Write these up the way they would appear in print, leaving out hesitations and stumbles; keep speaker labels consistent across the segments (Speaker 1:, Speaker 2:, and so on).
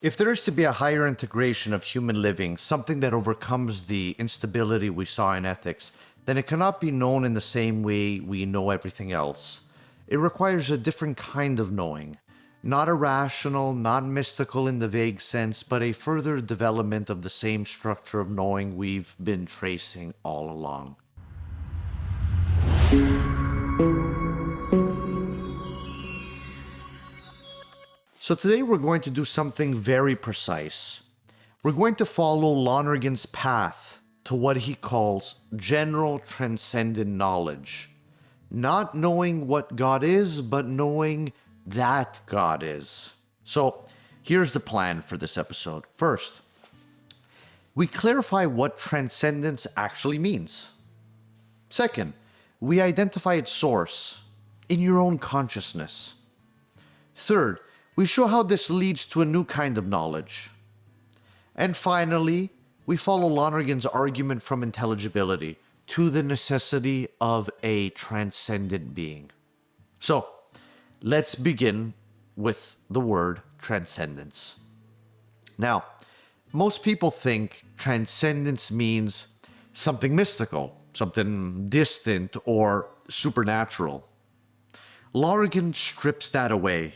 Speaker 1: If there is to be a higher integration of human living, something that overcomes the instability we saw in ethics, then it cannot be known in the same way we know everything else. It requires a different kind of knowing. Not irrational, not mystical in the vague sense, but a further development of the same structure of knowing we've been tracing all along. So today we're going to do something very precise. We're going to follow Lonergan's path to what he calls general transcendent knowledge. Not knowing what God is, but knowing that God is. So here's the plan for this episode. First, we clarify what transcendence actually means. Second, we identify its source in your own consciousness. Third, we show how this leads to a new kind of knowledge. And finally, we follow Lonergan's argument from intelligibility to the necessity of a transcendent being. So, let's begin with the word transcendence. Now, most people think transcendence means something mystical, something distant or supernatural. Lonergan strips that away.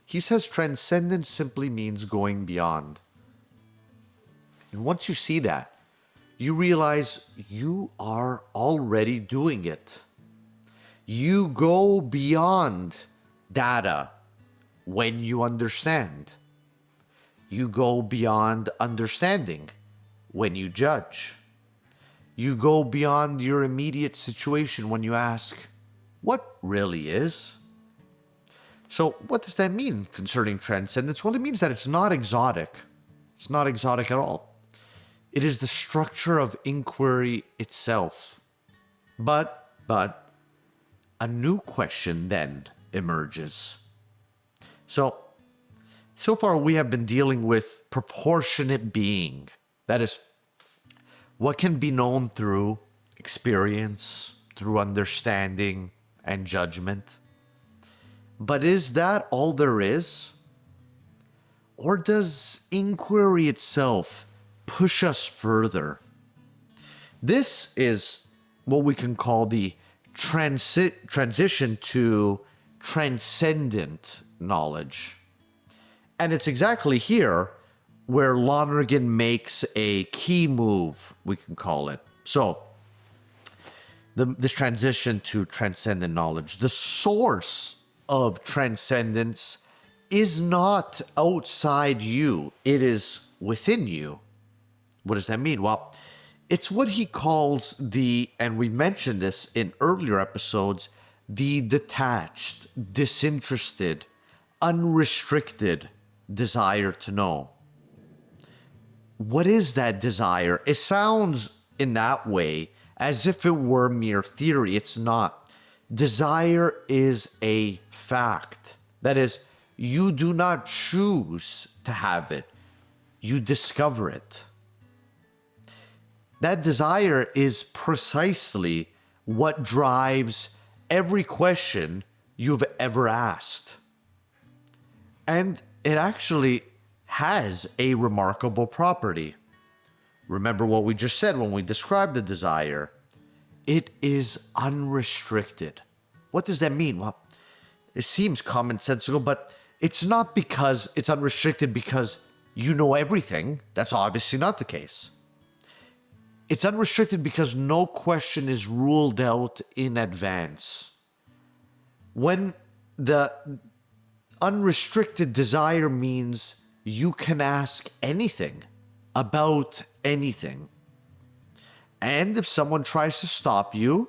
Speaker 1: He says transcendence simply means going beyond. And once you see that, you realize you are already doing it. You go beyond data when you understand. You go beyond understanding when you judge. You go beyond your immediate situation when you ask, what really is? So what does that mean concerning transcendence? Well, it means that it's not exotic. It's not exotic at all. It is the structure of inquiry itself. But a new question then emerges. So far we have been dealing with proportionate being. That is, what can be known through experience, through understanding and judgment. But is that all there is? Or does inquiry itself push us further? This is what we can call the transition to transcendent knowledge. And it's exactly here where Lonergan makes a key move, we can call it. So, this transition to transcendent knowledge, the source of transcendence is not outside you. It is within you. What does that mean? Well, it's what he calls and we mentioned this in earlier episodes, the detached, disinterested, unrestricted desire to know. What is that desire? It sounds in that way as if it were mere theory. It's not. Desire is a fact. That is, you do not choose to have it. You discover it. That desire is precisely what drives every question you've ever asked. And it actually has a remarkable property. Remember what we just said when we described the desire. It is unrestricted. What does that mean? Well, it seems commonsensical, but it's not because it's unrestricted because you know everything. That's obviously not the case. It's unrestricted because no question is ruled out in advance. When the unrestricted desire means you can ask anything about anything. And if someone tries to stop you,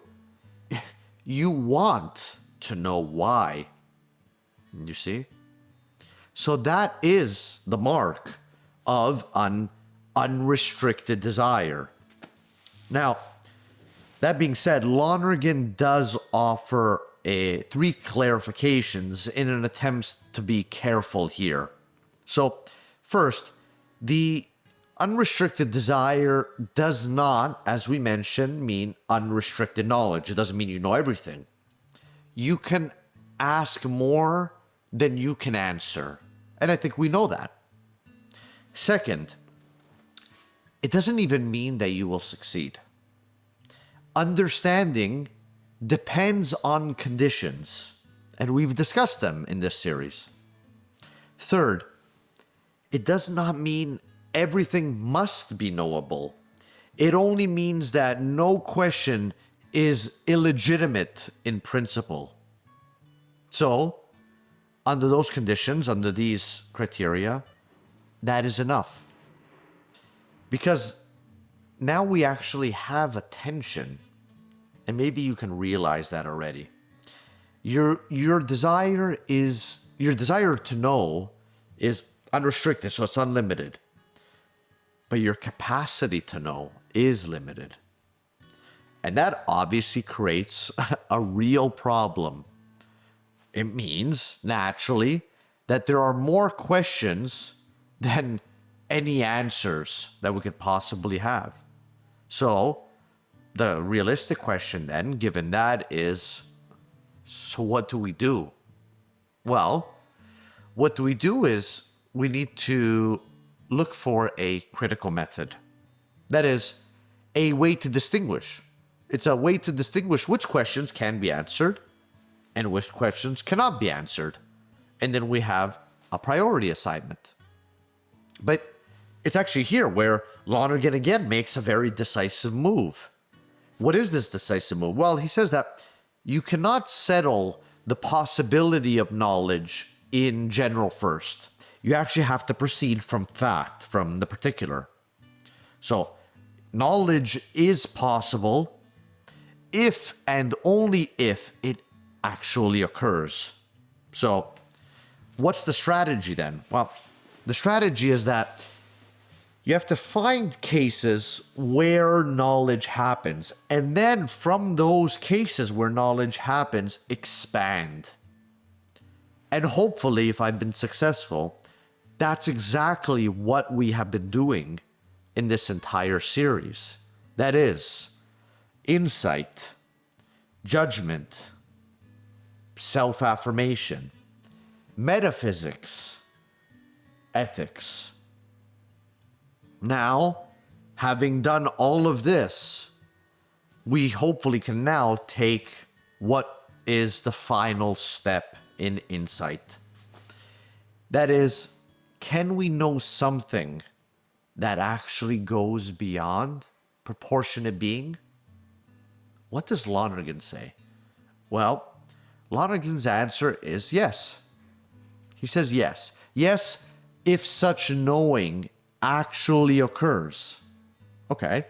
Speaker 1: you want to know why. You see? So that is the mark of an unrestricted desire. Now, that being said, Lonergan does offer three clarifications in an attempt to be careful here. So, first, the unrestricted desire does not, as we mentioned, mean unrestricted knowledge. It doesn't mean you know everything. You can ask more than you can answer. And I think we know that. Second, it doesn't even mean that you will succeed. Understanding depends on conditions, and we've discussed them in this series. Third, it does not mean everything must be knowable. It only means that no question is illegitimate in principle. So, under those conditions, under these criteria, that is enough. Because now we actually have attention, and maybe you can realize that already. Your desire to know is unrestricted, so it's unlimited. But your capacity to know is limited. And that obviously creates a real problem. It means, naturally, that there are more questions than any answers that we could possibly have. So, the realistic question then, given that, is, so what do we do? Well, what do we do is we need to look for a critical method. That is, a way to distinguish. It's a way to distinguish which questions can be answered and which questions cannot be answered. And then we have a priority assignment. But it's actually here where Lonergan again makes a very decisive move. What is this decisive move? Well, he says that you cannot settle the possibility of knowledge in general first. You actually have to proceed from fact, from the particular. So, knowledge is possible if and only if it actually occurs. So, what's the strategy then? Well, the strategy is that you have to find cases where knowledge happens, and then from those cases where knowledge happens, expand. And hopefully, if I've been successful, that's exactly what we have been doing in this entire series. That is, insight, judgment, self-affirmation, metaphysics, ethics. Now, having done all of this, we hopefully can now take what is the final step in insight. That is, can we know something that actually goes beyond proportionate being? What does Lonergan say? Well, Lonergan's answer is yes. He says yes. Yes, if such knowing actually occurs. Okay,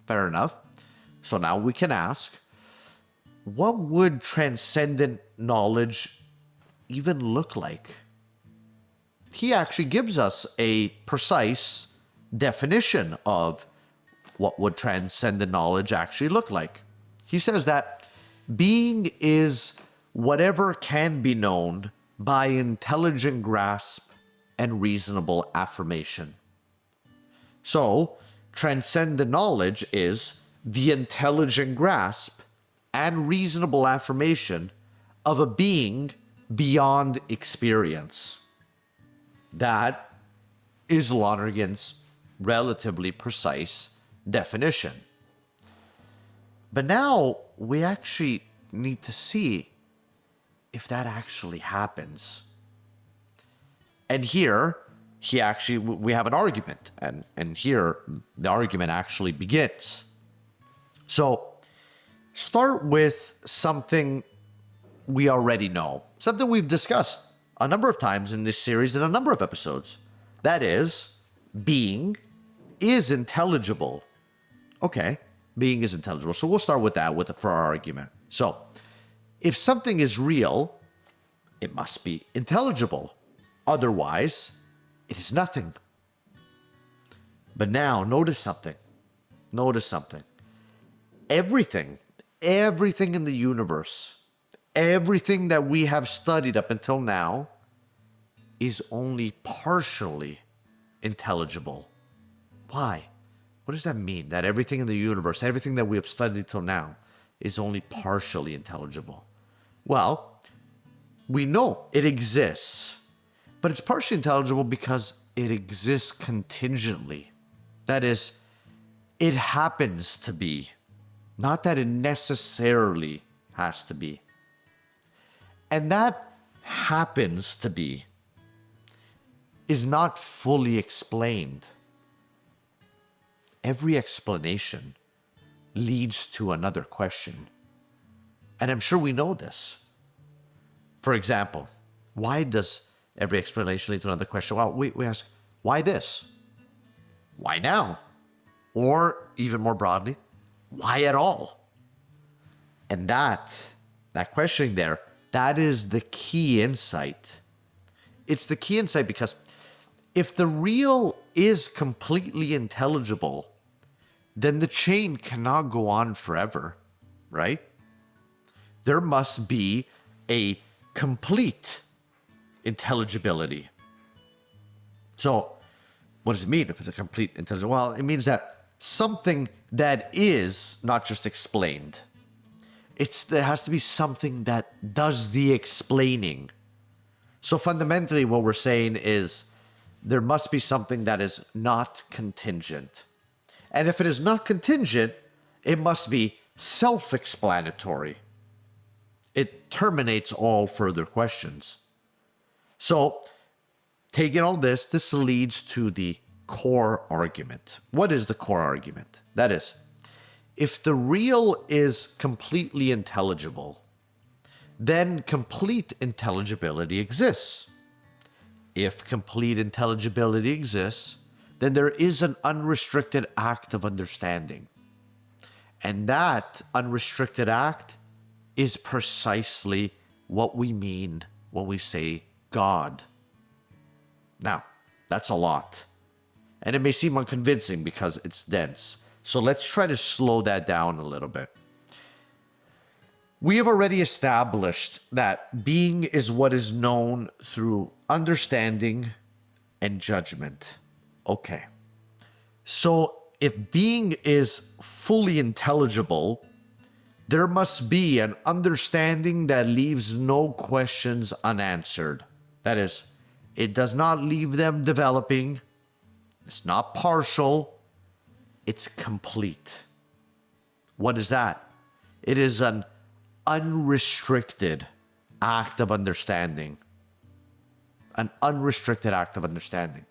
Speaker 1: fair enough. So now we can ask, what would transcendent knowledge even look like? He actually gives us a precise definition of what would transcendent knowledge actually look like. He says that being is whatever can be known by intelligent grasp and reasonable affirmation. So, transcendent knowledge is the intelligent grasp and reasonable affirmation of a being beyond experience. That is Lonergan's relatively precise definition. But now we actually need to see if that actually happens. And here, we have an argument, and here the argument actually begins. So, start with something we already know, something we've discussed a number of times in this series in a number of episodes. That is, being is intelligible. Okay, being is intelligible. So we'll start with that for our argument. So, if something is real, it must be intelligible. Otherwise, it is nothing. But now, notice something. Notice something. Everything in the universe, everything that we have studied up until now is only partially intelligible. Why? What does that mean? That everything in the universe, everything that we have studied till now is only partially intelligible? Well, we know it exists, But it's partially intelligible because it exists contingently. That is, it happens to be, not that it necessarily has to be. And that happens to be is not fully explained. Every explanation leads to another question. And I'm sure we know this. For example, why does every explanation lead to another question? Well, we ask, why this? Why now? Or even more broadly, why at all? And that questioning there, that is the key insight. It's the key insight because if the real is completely intelligible, then the chain cannot go on forever, right? There must be a complete intelligibility. So, what does it mean if it's a complete intelligibility? Well, it means that something that is not just explained. There has to be something that does the explaining. So fundamentally, what we're saying is there must be something that is not contingent. And if it is not contingent, it must be self-explanatory. It terminates all further questions. So, taking all this leads to the core argument. What is the core argument? That is, if the real is completely intelligible, then complete intelligibility exists. If complete intelligibility exists, then there is an unrestricted act of understanding. And that unrestricted act is precisely what we mean when we say God. Now, that's a lot. And it may seem unconvincing because it's dense. So let's try to slow that down a little bit. We have already established that being is what is known through understanding and judgment. Okay. So if being is fully intelligible, there must be an understanding that leaves no questions unanswered. That is, it does not leave them developing. It's not partial. It's complete. What is that? It is an unrestricted act of understanding. An unrestricted act of understanding.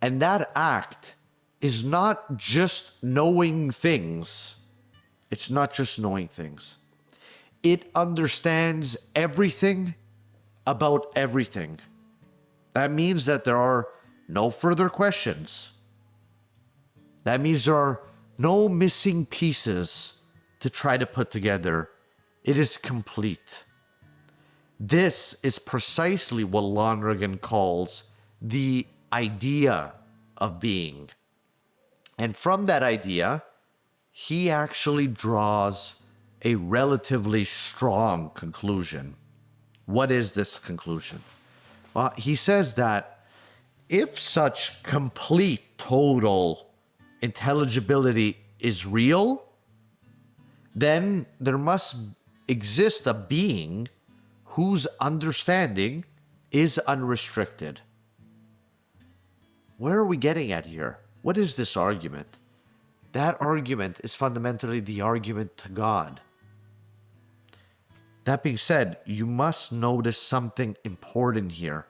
Speaker 1: And that act is not just knowing things. It's not just knowing things. It understands everything about everything. That means that there are no further questions. That means there are no missing pieces to try to put together. It is complete. This is precisely what Lonergan calls the idea of being. And from that idea, he actually draws a relatively strong conclusion. What is this conclusion? Well, he says that if such complete, total intelligibility is real, then there must exist a being whose understanding is unrestricted. Where are we getting at here? What is this argument? That argument is fundamentally the argument to God. That being said, you must notice something important here.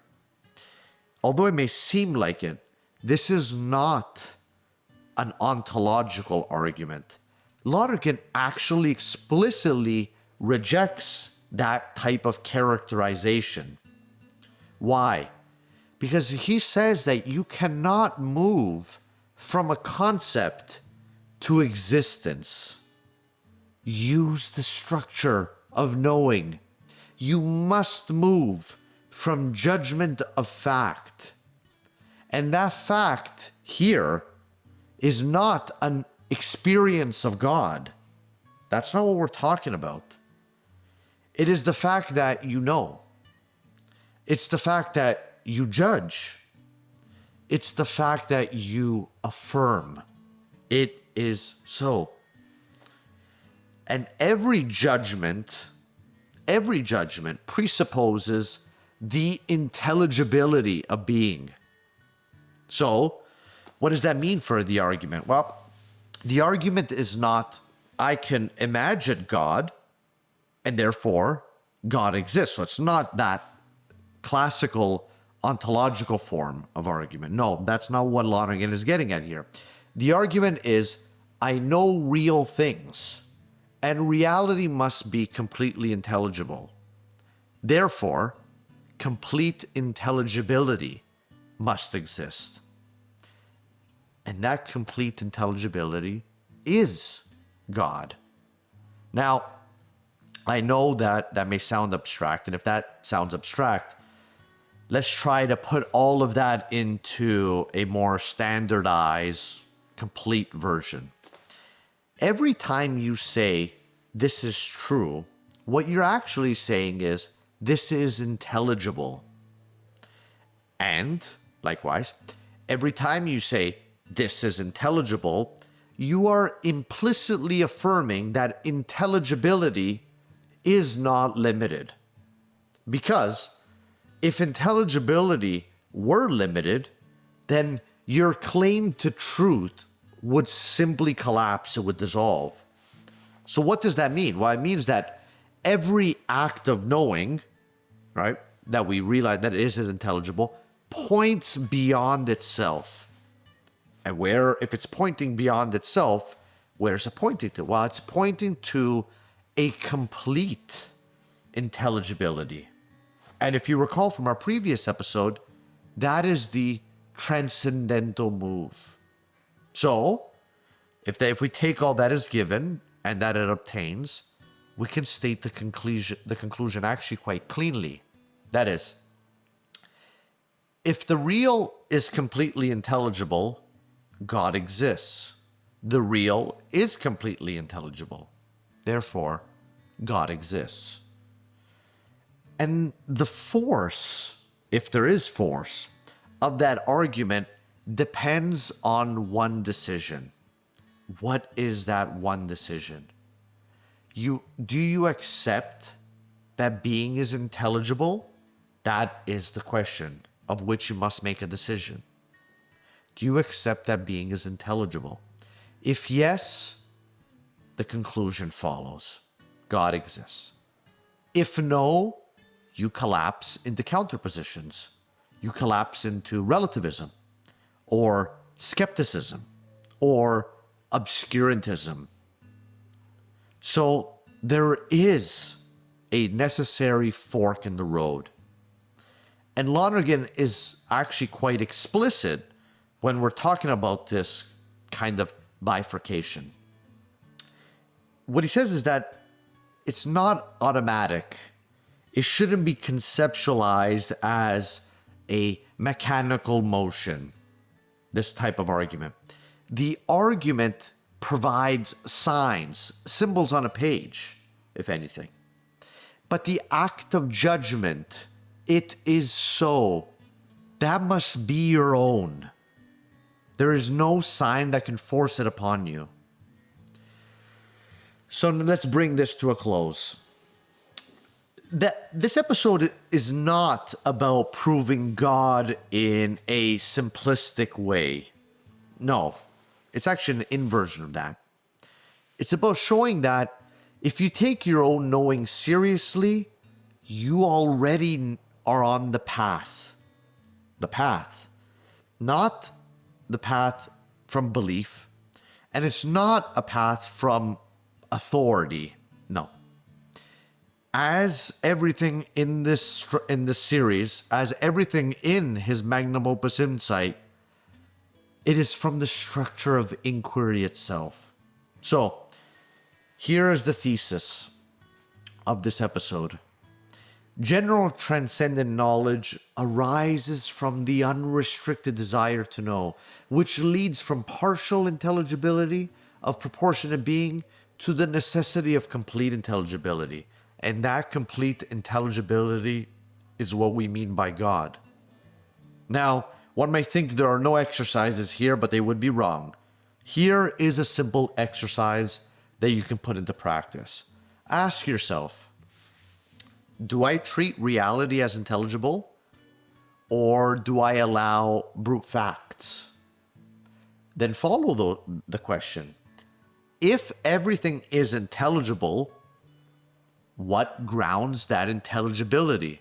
Speaker 1: Although it may seem like it, this is not an ontological argument. Lonergan actually explicitly rejects that type of characterization. Why? Because he says that you cannot move from a concept to existence. Use the structure of knowing. You must move from judgment of fact. And that fact here is not an experience of God. That's not what we're talking about. It is the fact that you know. It's the fact that you judge. It's the fact that you affirm. It is so. And every judgment presupposes the intelligibility of being. So, what does that mean for the argument? Well, the argument is not, I can imagine God, and therefore God exists. So it's not that classical ontological form of argument. No, that's not what Lonergan is getting at here. The argument is, I know real things, and reality must be completely intelligible. Therefore, complete intelligibility must exist. And that complete intelligibility is God. Now, I know that that may sound abstract, and if that sounds abstract, let's try to put all of that into a more standardized, complete version. Every time you say, this is true, what you're actually saying is, this is intelligible. And, likewise, every time you say, this is intelligible, you are implicitly affirming that intelligibility is not limited. Because if intelligibility were limited, then your claim to truth would simply collapse, it would dissolve. So what does that mean? Well, it means that every act of knowing, right, that we realize that it is intelligible, points beyond itself. And where, if it's pointing beyond itself, where's it pointing to? Well, it's pointing to a complete intelligibility. And if you recall from our previous episode, that is the transcendental move. So, if we take all that as given and that it obtains, we can state the conclusion actually quite cleanly. That is, if the real is completely intelligible, God exists. The real is completely intelligible. Therefore, God exists. And the force, if there is force, of that argument depends on one decision. What is that one decision? Do you accept that being is intelligible? That is the question of which you must make a decision. Do you accept that being is intelligible? If yes, the conclusion follows. God exists. If no, you collapse into counterpositions. You collapse into relativism, or skepticism, or obscurantism. So there is a necessary fork in the road. And Lonergan is actually quite explicit when we're talking about this kind of bifurcation. What he says is that it's not automatic. It shouldn't be conceptualized as a mechanical motion, this type of argument. The argument provides signs, symbols on a page, if anything. But the act of judgment, it is so. That must be your own. There is no sign that can force it upon you. So let's bring this to a close. This episode is not about proving God in a simplistic way. No, it's actually an inversion of that. It's about showing that if you take your own knowing seriously, you already are on the path. The path. Not the path from belief. And it's not a path from authority. No. As everything in this series, as everything in his magnum opus Insight, it is from the structure of inquiry itself. So, here is the thesis of this episode. General transcendent knowledge arises from the unrestricted desire to know, which leads from partial intelligibility of proportionate being to the necessity of complete intelligibility. And that complete intelligibility is what we mean by God. Now, one may think there are no exercises here, but they would be wrong. Here is a simple exercise that you can put into practice. Ask yourself, Do I treat reality as intelligible? Or do I allow brute facts? Then follow the question. If everything is intelligible, what grounds that intelligibility?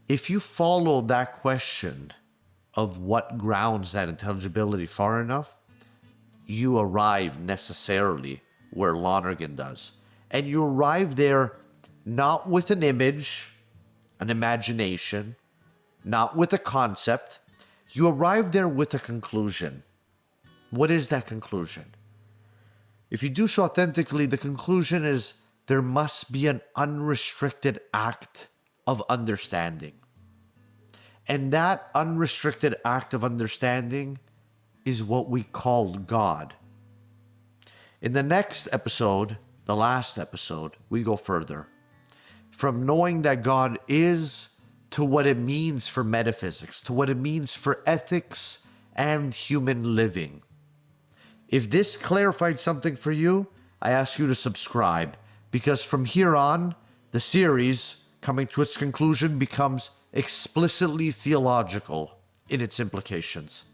Speaker 1: If you follow that question of what grounds that intelligibility far enough, you arrive necessarily where Lonergan does. And you arrive there not with an image, an imagination, not with a concept. You arrive there with a conclusion. What is that conclusion? If you do so authentically, the conclusion is there must be an unrestricted act of understanding. And that unrestricted act of understanding is what we call God. In the next episode, the last episode, we go further. From knowing that God is to what it means for metaphysics, to what it means for ethics and human living. If this clarified something for you, I ask you to subscribe, because from here on, the series, coming to its conclusion, becomes explicitly theological in its implications.